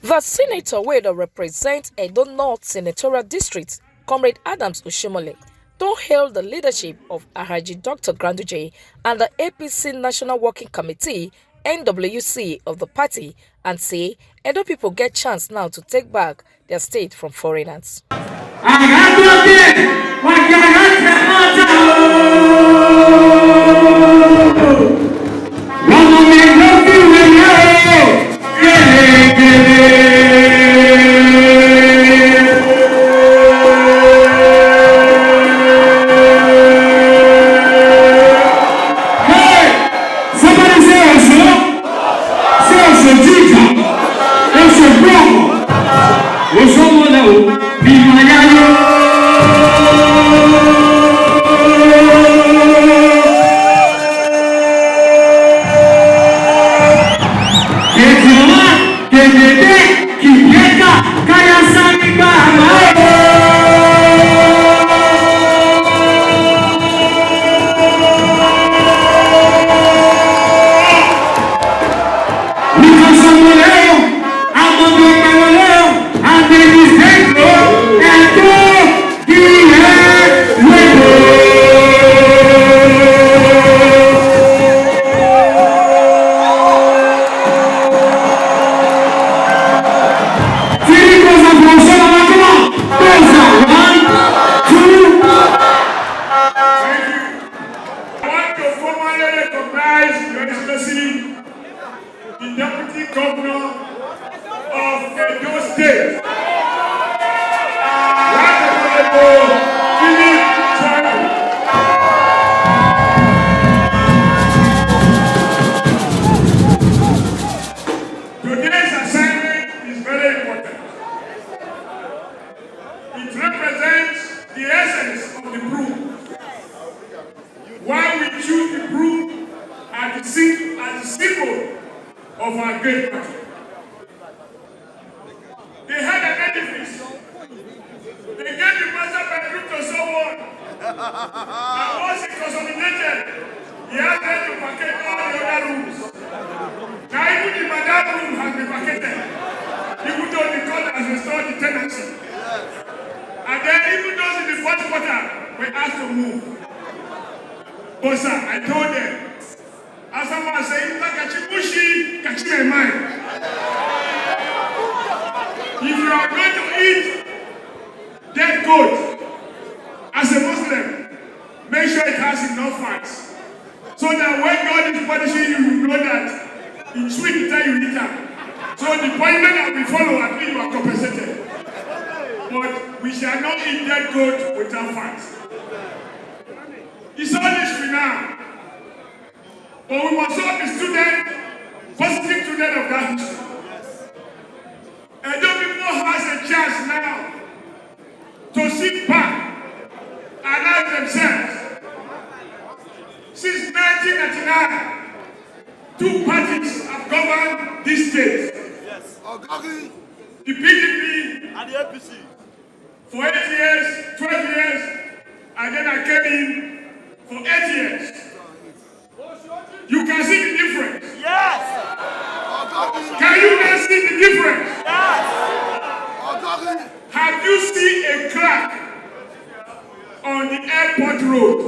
The senator will represent Edo North Senatorial District, Comrade Adams Oshiomhole, don't hail the leadership of Alhaji Dr. Granduje and the APC National Working Committee NWC of the party and say Edo people get chance now to take back their state from foreigners. Oshiomhole, Ighadalo. The Deputy Governor of Edo State, Today's assignment is very important. It represents the essence of the broom. Why we choose the broom as the symbol of our great country. They had an edifice. They gave the master bedroom to someone. And once it consolidated, he had them to vacate all the other rooms. Now even the madam room has been vacated. Even though the court has restored the tenancy. And then even those in the fourth quarter were asked to move. But sir, I told them, as someone said, catch my mind. If you are going to eat dead goat as a Muslim, make sure it has enough fats. So that when God is punishing you, you know that it's sweet the time you eat it. So the punishment that we follow, at least you are compensated. But we shall not eat dead goat without fats. It's all history now. But we must all be students, positive students of that history. And those people has a chance now to sit back and ask themselves, since 1999, two parties have governed this state. Yes. The PDP and the APC. For 8 years, 12 years, and then I came in for 8 years. You can see the difference. Yes. Can you not see the difference? Yes. Have you seen a crack on the airport road?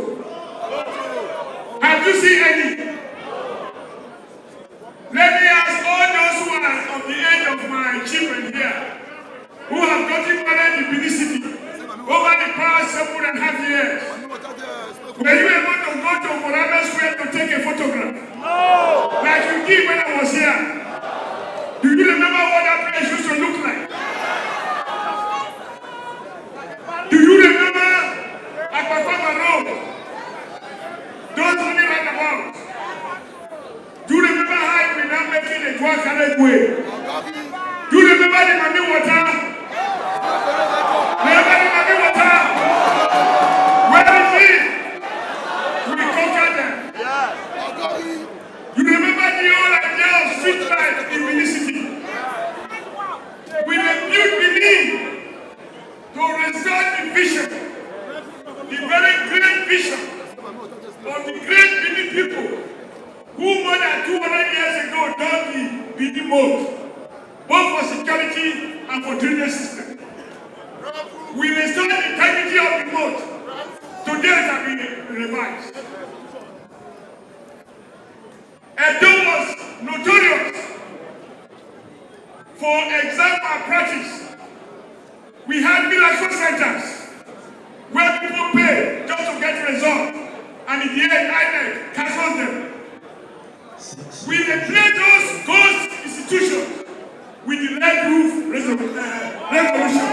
Have you seen any? Let me ask all those who are of the age of my children here, who have gotten married in Benin City over the past 7.5 years. Were you able to go to Mohammed Square to take a photograph? No! Like you did when I was here. Do you remember what that place used to look like? Do you remember Akpakpama Road? Those running right about. Do you remember how we now making a dual carriage way? Do you remember the Mami water? Remember the Mami water? Where is it? We conquered them. You remember the old idea of street light in Benin City? We rebuilt Benin to restore the vision, the very great vision of the great Benin people who more than 200 years ago done the Benin mode. both for security and for drainage system. We restore the integrity of the moat. Today it has been revised. Edo was notorious for exam malpractice. We had miracle centers where people pay just to get results, and in the end, INEC cancels them. We replace those ghost institutions with the red roof revolution.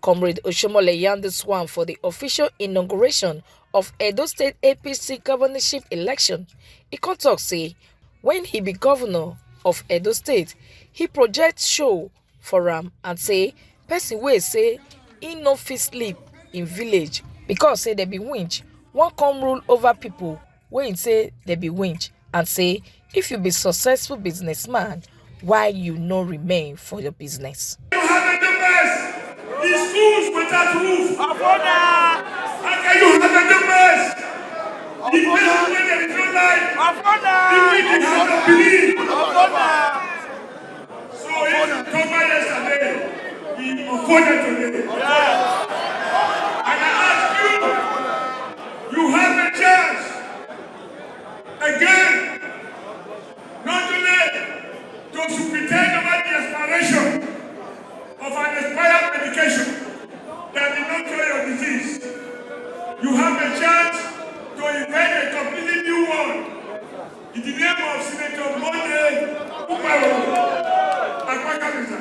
Comrade Oshiomhole yarned this one for the official inauguration of Edo State APC governorship election. He can talk say when he be governor of Edo State, he project show for am and say person wey say he no fit sleep in village because say there be winch, one come rule over people wey him say there be winch, and say if you be successful businessman, why you no remain for your business? You have the best. The schools without roof. How can you have the best? The places where there is no light. The wicked have no belief. So if you cover yesterday, he afforded today. And I ask you, you have a chance again, not only to superintend over the expiration of an expired medication that did not cure your disease. You have a chance to invent a completely new one in the name of Senator Monday Umaru Akwakabisa.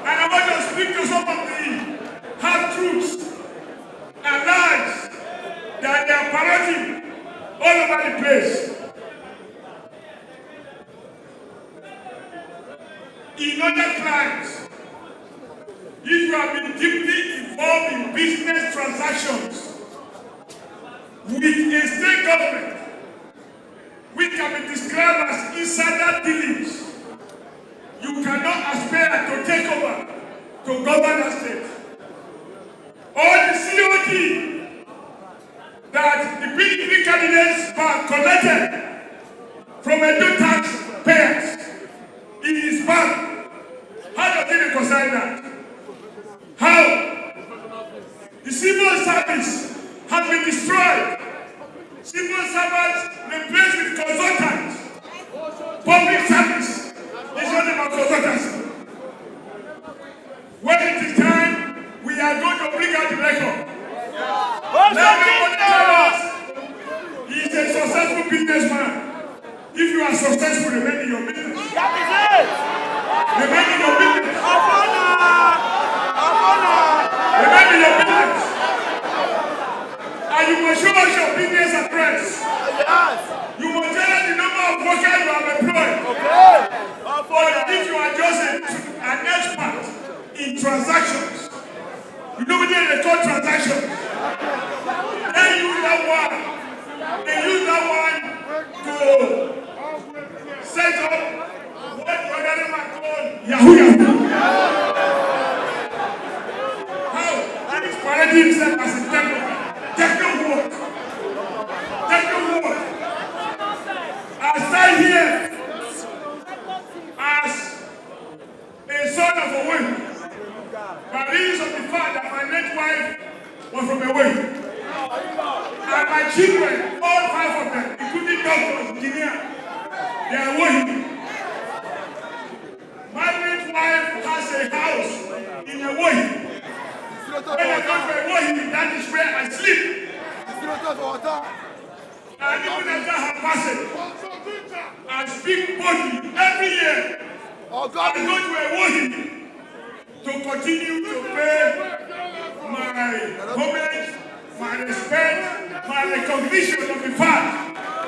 And I want to speak to some of the half-truths and lies that they are parroting all over the place. In other crimes, if you have been deeply involved in business transactions with a state government, which can be described as insider dealings, you cannot aspire to take over to govern that state. All the COD that the PDP candidates have collected from Edo taxpayers in his bank, how does he reconcile that? How? The civil service has been destroyed. Civil servants replaced with consultants. Public service is not about consultants. When it is time, we are going to bring out the record. Let everybody tell us he is a successful businessman. If you are successful, remain in your business. That is it! Remain in your business. Remain in your business. And you must show us your business address. Yes! You must tell us the number of workers you have employed. Okay! But if you are just an expert in transactions, you know what they call transactions. They use that one. They use that one to set up what the other man called Yahoo Yahoo. How? He is parading himself as a techno work. Techno work. I stand here as a son of a wife. By reason of the fact that my late wife was from a wife. And my children, all 5 of them, including doctors, engineers, they are working. My late wife has a house in a way. When I go to a way, that is where I sleep. And even after her passing, I speak boldly every year. I go to a way to continue to pay my homage, my respect, my recognition of the fact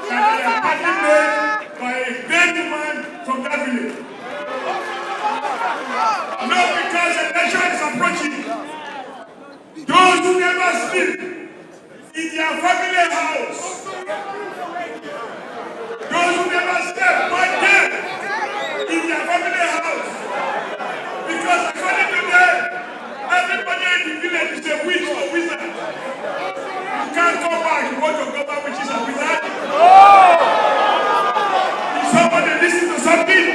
that I am partly made by a great woman from that village. Not because election is approaching. Those who never sleep in their family house, those who never step one day in their family house, because according to them, everybody in the village is a witch or wizard. You can't come back, you want to go back, which is a wizard. Is somebody listening to something?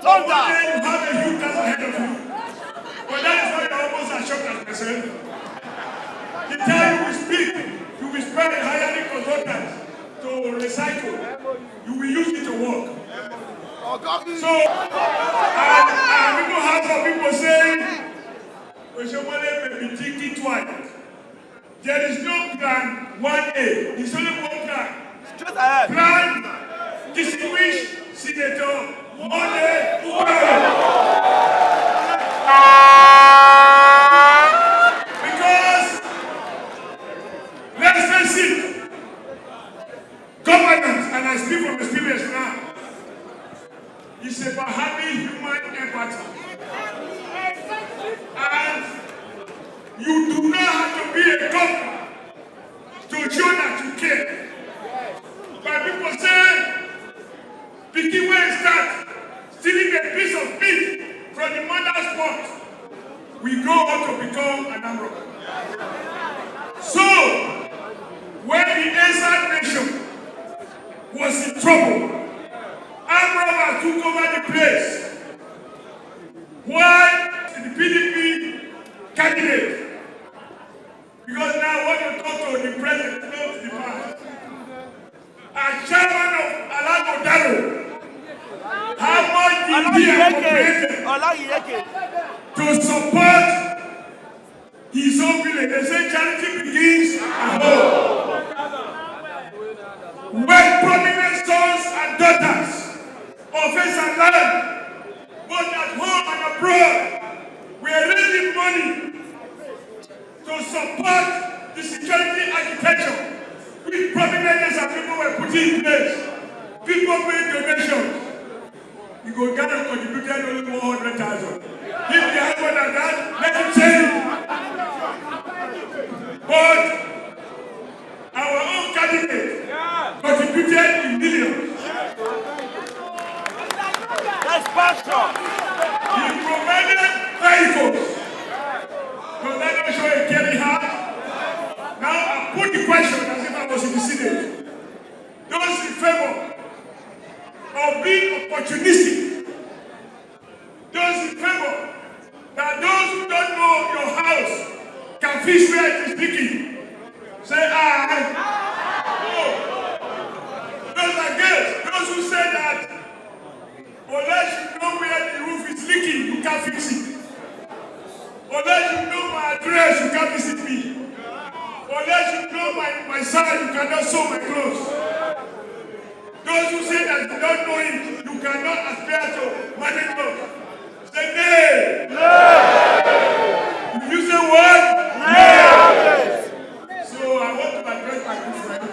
One day you have a huge task ahead of you. But that is why you're almost as shocked as myself. The time you will speak, you will spend hiring consultants to recycle. You will use it to work. So, and people have some people saying, Oshiomhole may be thinking twice. There is no plan 1A. It's only one plan. Plan distinguished Senator Mole. Because, let's face it, governance, and I speak from experience now, is about having human empathy. And you do not have to be a governor to show that you care. But people say, picking where it starts, stealing a piece of meat from the mother's pot, we go on to become an armed robber. So, when the Asue nation was in trouble, armed robbers took over the place. Why the PDP candidate? Because now when you talk to the president, not to the past. As chairman of Ighadalo, how much did he appropriate to support his own village? They say charity begins at home. When prominent sons and daughters of his and land, both at home and abroad, we are raising money to support the security architecture which prominent and people were putting in place. People made donations. You go get and contributed only 100,000. If they have more than that, let him say it. But our own candidate contributed in millions. That's passion. He provided vehicles. Does that not show a caring heart? Now I put the question as if I was in the Senate. Those in favor of being opportunistic, those in favor that those who don't know your house can fish where it is leaking, say aye. Oh. Those against, those who say that unless you know where the roof is leaking, you can't fix it. Unless you know my address, you can't visit me. Unless you know my size, you cannot sew my clothes. Those who say that you don't know him, you cannot aspire to manage him. Say nay. If you say what? Nay. So I want to address my good friend.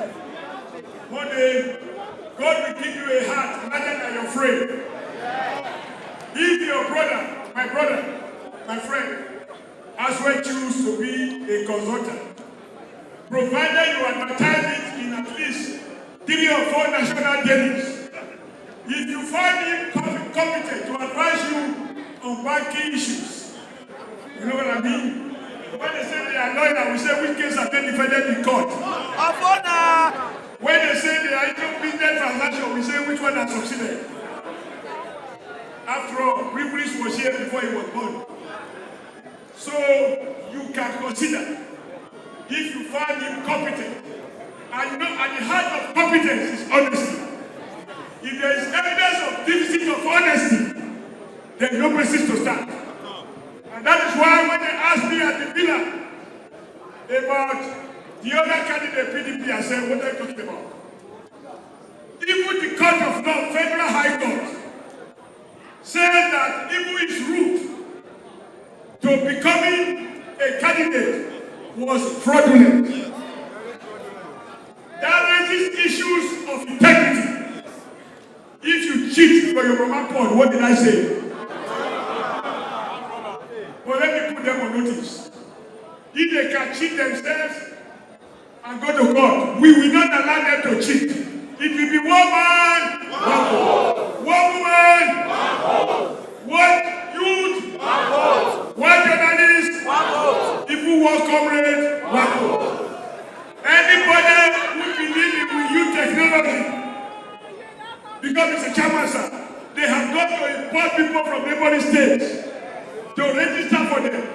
One day, God will give you a heart, imagine that you're afraid. If your brother, my friend, Asue choose to be a consultant, provided you advertise it in at least 3 or 4 national dailies. If you find him competent to advise you on banking issues, you know what I mean? When they say they are lawyer, we say which case have they defended in court. When they say they are into business transaction, we say which one has succeeded. After all, privilege was here before he was born. So you can consider if you find him competent. And you know, at the heart of competence is honesty. If there is evidence of deficit of honesty, there is no basis to start. And that is why when they asked me at the villa about the other candidate PDP, I said, what are you talking about? Even the Court of Law, Federal High Court, said that even his route to becoming a candidate was fraudulent. That raises issues of integrity. If you cheat for your mama porn, what did I say? But let me put them on notice. If they can cheat themselves and go to court, we will not allow them to cheat. It will be one man, one vote. One woman, one vote. One youth, one vote. One journalist, one vote. If you want comrade, one vote. Anybody who believes in youth technology, because it's a chairman, sir, they they have got to import people from neighboring states to register for them.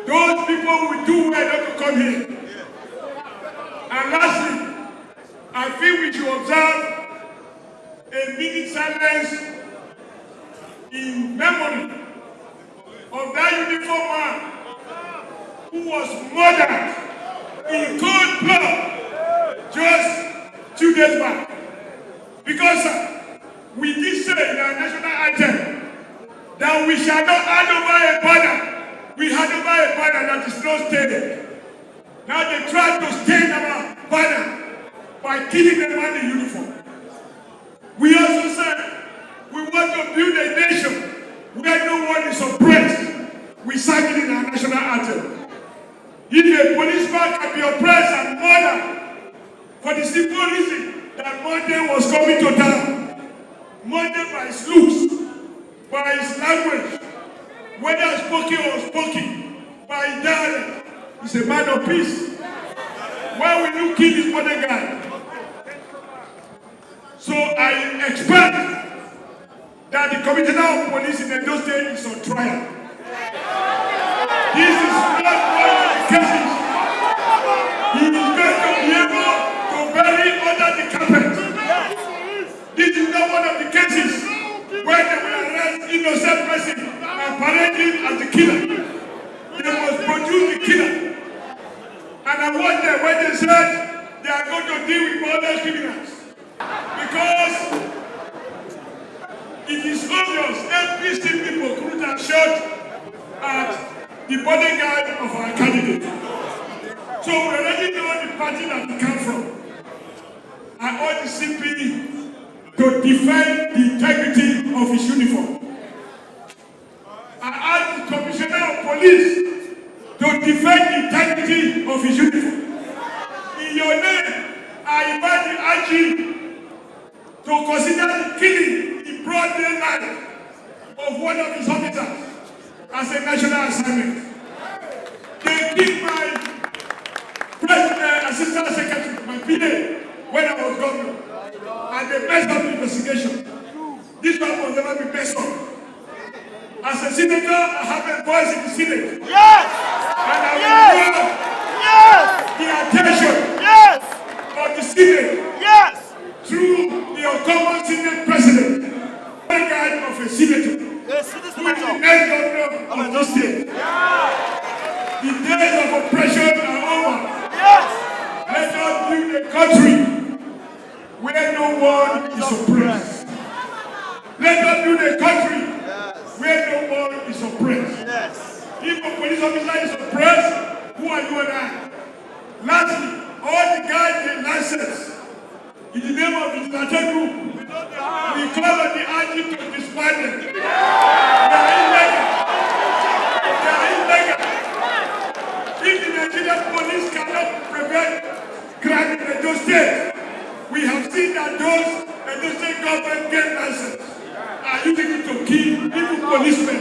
Those people will do well not to come here. And lastly, I feel we should observe a minute silence in memory of that uniform man who was murdered in cold blood just 2 days back. Because we did say in our national anthem that we shall not hand over a banner. We hand over a banner that is not stained. Now they try to stain our banner by killing the man in uniform. We also said we want to build a nation where no one is oppressed. We sang it in our national anthem. If a policeman can be oppressed and murdered for the simple reason that Monday was coming to town, Monday by his looks, by his language, whether spoken or spoken, by his dialect, he's a man of peace. Why will you kill this bodyguard? So I expect that the Commissioner of Police in Edo State is on trial. This is not one of the cases. He is going to be able to bury under the carpet. This is not one of the cases where they will arrest innocent person and parade him as the killer. They must produce the killer. And I watched them when they said they are going to deal with other criminals. Because it is obvious every people could have shot at the bodyguard of our candidate. So we already know the party that he comes from. I urge the CP to defend the integrity of his uniform. I urge the Commissioner of Police to defend the integrity of his uniform. In your name, I invite the IG to consider the killing in broad daylight of one of his officers as a national assignment. They killed my assistant secretary, my PA, when I was governor, and they messed up the investigation. This one will never be messed up. As a senator, I have a voice in the Senate. Yes! And I will draw the attention of the Senate. Yes! Through the uncommon Senate president, the guy of a senator, who is the next governor of this state. The days of oppression are over. Let us build a country where no one is oppressed. Let us build a country where no one is oppressed. If a police officer is oppressed, who are you and I? Lastly, all the guys in license, in the name of the Ighadalo group, we call on the IG to disband them. They are illegal. They are illegal. If the Nigerian police cannot prevent crime in Edo State, we have seen that those Edo State government get license are using it to kill even policemen.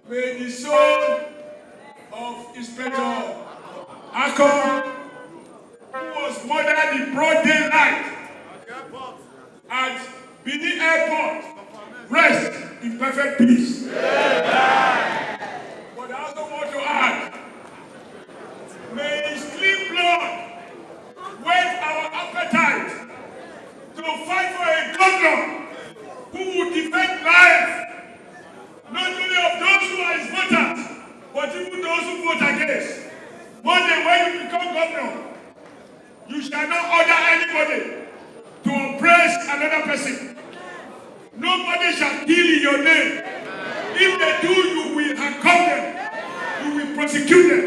May the soul of Inspector Akon, who was murdered in broad daylight at Benin Airport, rest in perfect peace. But I also want to add, may his clean blood whet our appetite to fight for a governor who will defend life, not only of those who are his voters, but even those who vote against. One day when you become governor, you shall not order anybody to oppress another person. Nobody shall kill in your name. If they do, you will handcuff them. You will prosecute them.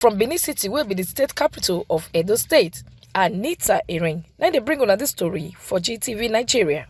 From Benin City, will be the state capital of Edo State, Anita Iring. Now they bring on this story for GTV Nigeria.